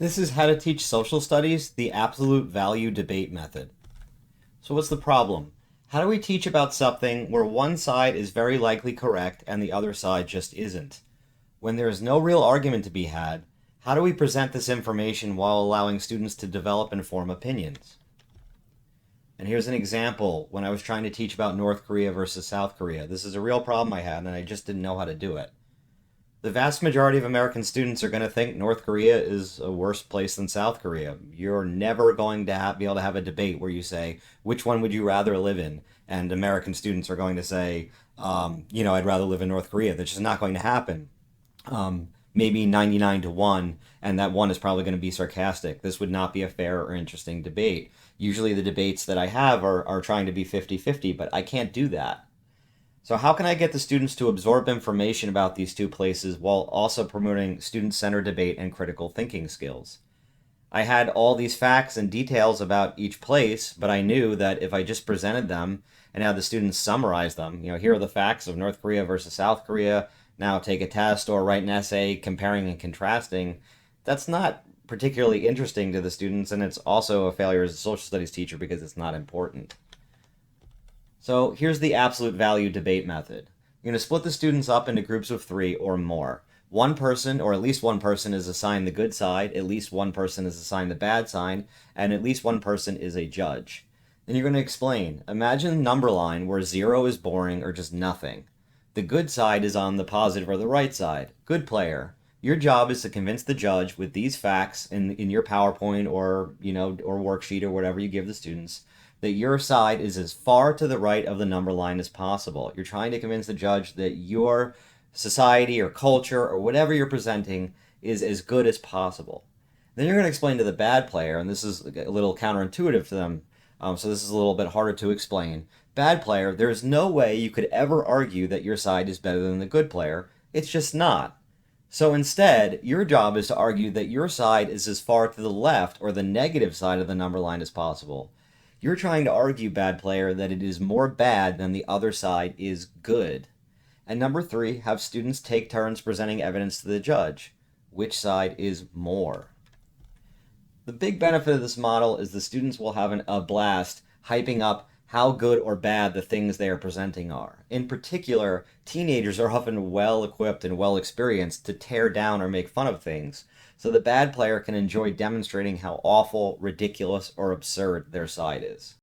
This is how to teach social studies, the absolute value debate method. So what's the problem? How do we teach about something where one side is very likely correct and the other side just isn't? When there is no real argument to be had, how do we present this information while allowing students to develop and form opinions? And here's an example when I was trying to teach about North Korea versus South Korea. This is a real problem I had, and I just didn't know how to do it. The vast majority of American students are going to think North Korea is a worse place than South Korea. You're never going to be able to have a debate where you say, which one would you rather live in? And American students are going to say, I'd rather live in North Korea. That's just not going to happen. Maybe 99 to 1, and that 1 is probably going to be sarcastic. This would not be a fair or interesting debate. Usually the debates that I have are trying to be 50-50, but I can't do that. So how can I get the students to absorb information about these two places while also promoting student-centered debate and critical thinking skills? I had all these facts and details about each place, but I knew that if I just presented them and had the students summarize them, here are the facts of North Korea versus South Korea, now take a test or write an essay comparing and contrasting, that's not particularly interesting to the students, and it's also a failure as a social studies teacher because it's not important. So here's the absolute value debate method. You're going to split the students up into groups of 3 or more. One person, or at least one person, is assigned the good side, at least one person is assigned the bad side, and at least one person is a judge. Then you're going to explain. Imagine a number line where 0 is boring or just nothing. The good side is on the positive or the right side. Good player. Your job is to convince the judge with these facts in your PowerPoint or worksheet or whatever you give the students that your side is as far to the right of the number line as possible. You're trying to convince the judge that your society or culture or whatever you're presenting is as good as possible. Then you're going to explain to the bad player, and this is a little counterintuitive to them, so this is a little bit harder to explain. Bad player, there's no way you could ever argue that your side is better than the good player. It's just not. So instead, your job is to argue that your side is as far to the left or the negative side of the number line as possible. You're trying to argue, bad player, that it is more bad than the other side is good. And number 3, have students take turns presenting evidence to the judge. Which side is more? The big benefit of this model is the students will have a blast hyping up how good or bad the things they are presenting are. In particular, teenagers are often well equipped and well experienced to tear down or make fun of things, so the bad player can enjoy demonstrating how awful, ridiculous, or absurd their side is.